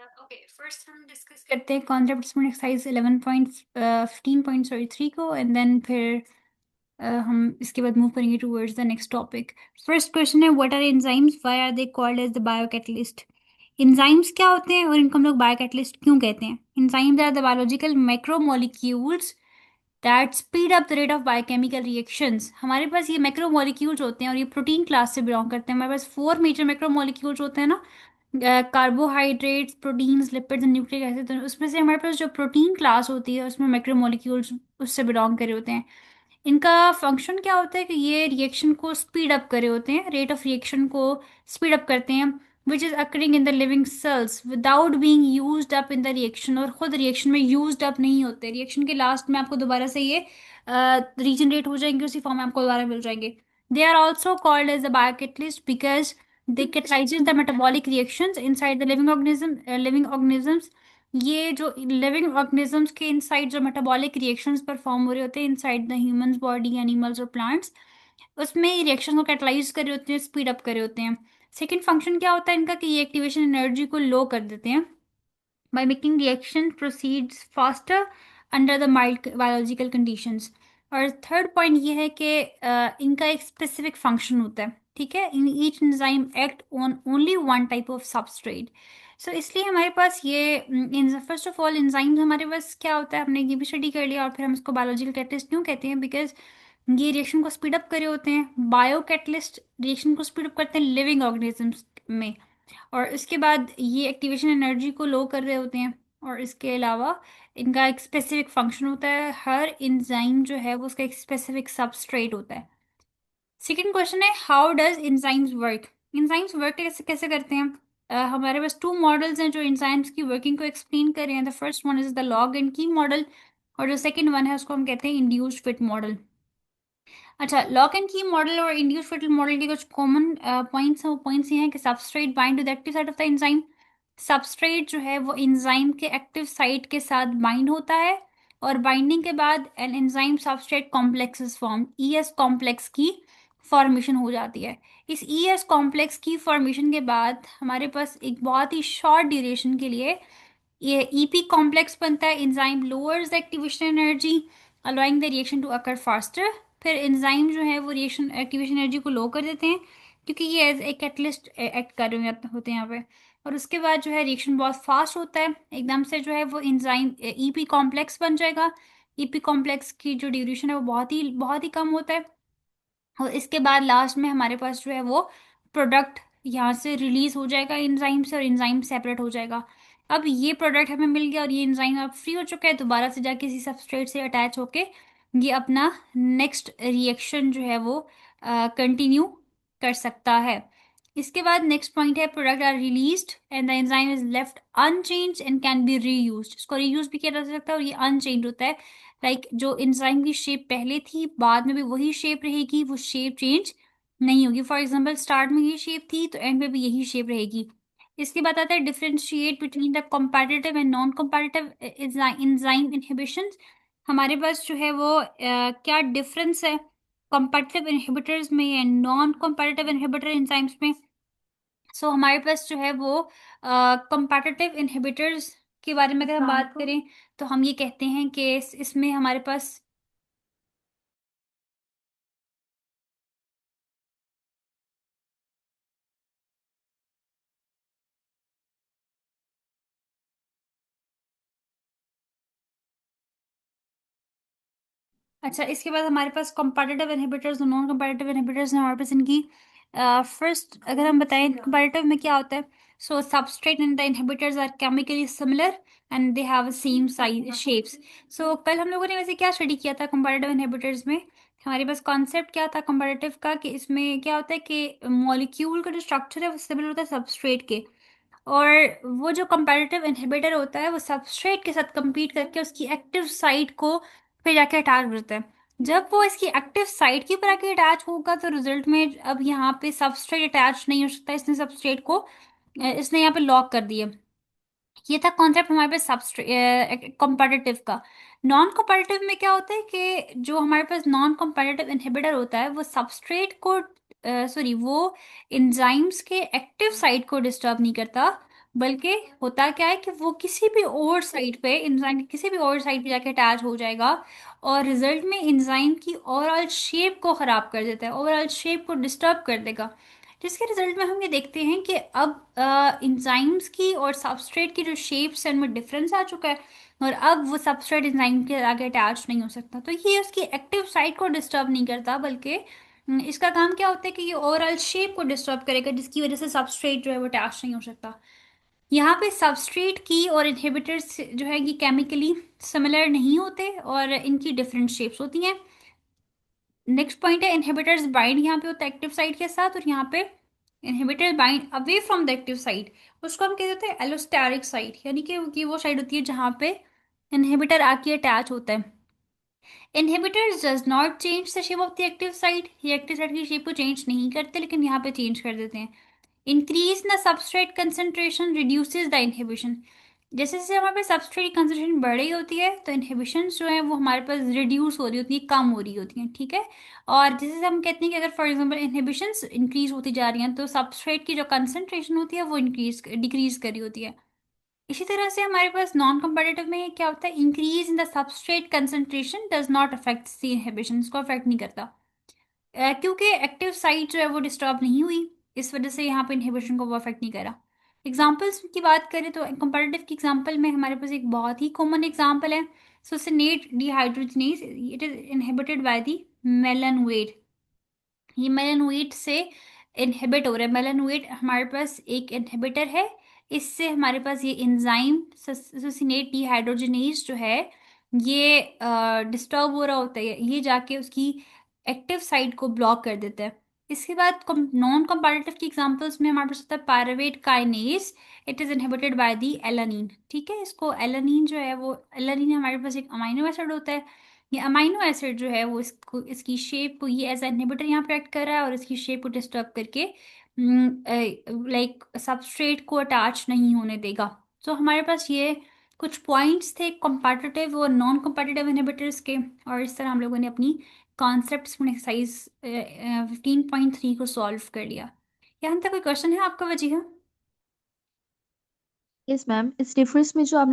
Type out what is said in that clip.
Okay, first हम discuss करते हैं कॉन्सेप्ट एक्सरसाइज 11.15.3 को, एंड देन फिर हम इसके बाद मूव करेंगे towards the next topic. First question है, what are enzymes, why are they called as the biocatalyst. Enzymes क्या होते हैं और इनको हम लोग बायोकैटलिस्ट क्यों कहते हैं? Enzymes are the biological macromolecules that speed up the rate of biochemical reactions. हमारे पास ये मैक्रोमोलिक्यूल्स होते हैं और ये प्रोटीन क्लास से बिलोंग करते हैं। हमारे पास फोर मेजर मैक्रोमोलिक्यूल्स होते हैं ना, carbohydrates, proteins, lipids and nucleic acid. तो उसमें से हमारे पास जो प्रोटीन क्लास होती है उसमें मैक्रोमोलिक्यूल्स उससे बिलोंग करे होते हैं। इनका फंक्शन क्या होता है कि ये रिएक्शन को स्पीड अप करे होते हैं, रेट ऑफ रिएक्शन को स्पीड अप करते हैं, which is occurring in the living cells without being used up in the reaction. और खुद रिएक्शन में यूज्ड अप नहीं होते, रिएक्शन के लास्ट में आपको दोबारा से ये रीजनरेट हो जाएंगे, उसी फॉर्म में आपको दोबारा मिल जाएंगे। They are also called as the biocatalyst because they catalyzes the metabolic reactions inside the living organisms। ये जो लिविंग ऑर्गेनिजम्स के इनसाइड जो मेटाबॉलिक रिएक्शंस परफॉर्म हो रहे होते हैं inside the humans body, animals और प्लांट्स, उसमें रिएक्शन को कैटलाइज कर रहे होते हैं, स्पीड अप कर रहे होते हैं। सेकेंड फंक्शन क्या होता है इनका कि ये एक्टिवेशन एनर्जी को लो कर देते हैं by making reaction proceeds faster under the mild biological conditions। और थर्ड पॉइंट ये है कि इनका एक स्पेसिफिक फंक्शन होता है, ठीक है। In each enzyme act on only one type of substrate. So इसलिए हमारे पास ये फर्स्ट ऑफ ऑल एंजाइम्स हमारे पास क्या होता है, हमने ये भी स्टडी कर लिया। और फिर हम इसको बायोलॉजिकल कैटलिस्ट क्यों कहते हैं? बिकॉज ये रिएक्शन को स्पीड अप करे होते हैं। बायो कैटलिस्ट रिएक्शन को स्पीड अप करते हैं लिविंग ऑर्गेनिजम्स में, और इसके बाद ये एक्टिवेशन एनर्जी को लो कर रहे होते हैं। और इसके अलावा इनका एक स्पेसिफिक फंक्शन होता है, हर एंजाइम जो है वो उसका एक स्पेसिफिक सबस्ट्रेट होता है। सेकेंड क्वेश्चन है, how does enzymes work. Enzymes work कैसे कैसे करते हैं? हमारे पास टू मॉडल्स हैं जो एंजाइम्स की वर्किंग को एक्सप्लेन कर रहे हैं। The first one is the log and की मॉडल, और जो सेकेंड वन है उसको हम कहते हैं इंड्यूस्ड फिट मॉडल। अच्छा, लॉक एंड की मॉडल और इंड्यूस फिटल मॉडल के कुछ कॉमन पॉइंट्स हैं। वो पॉइंट्स ये हैं कि substrate bind to the active site of the enzyme. Substrate जो है वो एंजाइम के एक्टिव साइट के साथ बाइंड होता है, और बाइंडिंग के बाद an enzyme substrate complex is form, ES complex की फॉर्मेशन हो जाती है। इस ईएस कॉम्प्लेक्स की फॉर्मेशन के बाद हमारे पास एक बहुत ही शॉर्ट ड्यूरेशन के लिए ये ईपी कॉम्प्लेक्स बनता है। Enzyme lowers the activation energy allowing the reaction to occur faster. फिर एंजाइम जो है वो रिएक्शन एक्टिवेशन एनर्जी को लो कर देते हैं, क्योंकि ये एज ए कैटलिस्ट एक्ट कर रहे होते हैं यहाँ पे। और उसके बाद जो है रिएक्शन बहुत फास्ट होता है, एकदम से जो है वो एंजाइम ईपी कॉम्प्लेक्स बन जाएगा। ईपी कॉम्प्लेक्स की जो ड्यूरेशन है वो बहुत ही कम होता है। और इसके बाद लास्ट में हमारे पास जो है वो प्रोडक्ट यहाँ से रिलीज हो जाएगा एंजाइम से, और एंजाइम सेपरेट हो जाएगा। अब ये प्रोडक्ट हमें मिल गया और ये एंजाइम अब फ्री हो चुका है, दोबारा से जाके किसी सबस्ट्रेट से अटैच होके ये अपना नेक्स्ट रिएक्शन जो है वो कंटिन्यू कर सकता है। इसके बाद नेक्स्ट पॉइंट है, product are released and the enzyme is left unchange and can be reused. इसको रीयूज भी किया जा सकता है, और ये अनचेंज होता है। लाइक जो एंजाइम की शेप पहले थी बाद में भी वही शेप रहेगी, वो शेप चेंज नहीं होगी। फॉर एग्जाम्पल स्टार्ट में ये शेप थी तो एंड में भी यही शेप रहेगी। इसके बाद आता है differentiate between the competitive and non competitive enzyme inhibition. हमारे पास जो है वो क्या डिफरेंस है कॉम्पेटिटिव इनहिबिटर्स में and non competitive inhibitor enzymes में? सो हमारे पास जो है वो कॉम्पेटिटिव इनहिबिटर्स के बारे में अगर हम बात करें तो हम ये कहते हैं कि इसमें हमारे पास अच्छा, इसके बाद हमारे पास कंपैरेटिव इनहिबिटर्स और नॉन कंपैरेटिव इनहिबिटर्स हैं हमारे पास इनकी। फर्स्ट अगर हम बताएं कंपैरेटिव में क्या होता है, so substrate and the inhibitors are chemically similar and they have same size shapes. So कल हम लोगों ने वैसे क्या स्टडी किया था कंपैरेटिव इनहिबिटर्स में? हमारे पास कॉन्सेप्ट क्या था कंपैरेटिव का कि इसमें क्या होता है कि मॉलिक्यूल का जो स्ट्रक्चर है वो सिमिलर होता है सबस्ट्रेट के, और वो जो कंपैरेटिव इनहिबिटर होता है वो सबस्ट्रेट के साथ compete करके उसकी एक्टिव साइट को फिर जाके अटैच करता है। जब वो इसकी एक्टिव साइट के ऊपर आके अटैच होगा तो रिजल्ट में अब यहाँ पे सबस्ट्रेट अटैच नहीं हो सकता, इसने सबस्ट्रेट को इसने यहाँ पे लॉक कर दिया। ये था कॉन्सेप्ट हमारे पास सबस्ट्रेट कॉम्पिटिटिव का। नॉन कॉम्पिटिटिव में क्या होता है कि जो हमारे पास नॉन कॉम्पिटिटिव इनहिबिटर होता है वो सबस्ट्रेट को सॉरी वो एंजाइम्स के एक्टिव साइट को डिस्टर्ब नहीं करता, बल्कि होता क्या है कि वो किसी भी और साइट पे, एंजाइम किसी भी और साइट पे जाके अटैच हो जाएगा, और रिजल्ट में एंजाइम की ओवरऑल शेप को खराब कर देता है, ओवरऑल शेप को डिस्टर्ब कर देगा। जिसके रिजल्ट में हम ये देखते हैं कि अब एंजाइम्स की और सबस्ट्रेट की जो शेप्स है उनमें डिफरेंस आ चुका है, और अब वो सबस्ट्रेट एंजाइम के आगे अटैच नहीं हो सकता। तो ये उसकी एक्टिव साइट को डिस्टर्ब नहीं करता, बल्कि इसका काम क्या होता है कि ये ओवरऑल शेप को डिस्टर्ब करेगा, जिसकी वजह से सबस्ट्रेट जो है वो अटैच नहीं हो सकता। यहाँ पे सबस्ट्रेट की और इनहिबिटर्स जो है ये केमिकली सिमिलर नहीं होते, और इनकी डिफरेंट शेप्स होती हैं। नेक्स्ट पॉइंट है इनहिबिटर्स बाइंड यहाँ पे होता है एक्टिव साइट के साथ, और यहाँ पे inhibitor bind away from the active site. उसको हम कहते हैं एलोस्टेरिक साइट, यानी कि वो साइड होती है जहाँ पे इनहिबिटर आके अटैच होता है। Inhibitors does not change the shape of the active site, ये एक्टिव साइट की शेप को चेंज नहीं करते, लेकिन यहाँ पे चेंज कर देते हैं। Increase the substrate concentration reduces the inhibition, जैसे जैसे हमारे पास सबस्ट्रेट की कंसंट्रेशन बढ़ रही होती है तो इनहिबिशन जो है वो हमारे पास रिड्यूस हो रही होती है, कम हो रही होती है, ठीक है। और जैसे हम कहते हैं कि अगर फॉर एग्जांपल इनहिबिशंस इंक्रीज होती जा रही हैं, तो सबस्ट्रेट की जो कंसंट्रेशन होती है वो इंक्रीज डिक्रीज कर रही होती है। इसी तरह से हमारे पास नॉन कम्पिटिटिव में क्या होता है, increase in the substrate concentration does not affect the inhibition, को अफेक्ट नहीं करता, क्योंकि एक्टिव साइट जो है वो डिस्टर्ब नहीं हुई, इस वजह से यहाँ पे इनहिबिशन को वो अफेक्ट नहीं करा। एग्जाम्पल्स की बात करें तो कंपैरेटिव की एग्जाम्पल में हमारे पास एक बहुत ही कॉमन एग्जाम्पल है, succinate dehydrogenase, it is inhibited by the malonate. ये मेलानोइड से इनहिबिट हो रहा है, मेलानोइड हमारे पास एक इनहिबिटर है, इससे हमारे पास ये एंजाइम सुसिनेट डिहाइड्रोजनेज जो है ये डिस्टर्ब हो रहा होता है, ये जाके उसकी एक्टिव साइट को ब्लॉक कर देता है। इसके बाद नॉन कंपैरेटिव की एग्जांपल्स में हमारे पास होता है pyruvate kinase, it is inhibited by the alanine, ठीक है। इसको एलानिन जो है वो, एलानिन हमारे पास एक अमाइनो एसिड होता है, ये अमाइनो एसिड जो है वो इसको, इसकी शेप को ये एज इनहिबिटर यहाँ पे एक्ट कर रहा है, और इसकी शेप को डिस्टर्ब करके लाइक सबस्ट्रेट को अटैच नहीं होने देगा। तो हमारे पास ये कुछ पॉइंट्स थे कॉम्पिटिटिव और नॉन कॉम्पिटिटिव इनहिबिटर्स के, और इस तरह हम लोगों ने अपनी कॉन्सेप्ट्स में एक्सरसाइज 15.3 को सॉल्व कर लिया। यहाँ तक कोई क्वेश्चन है आपका वजीहा? यस मैम, इस डिफरेंस में जो आपने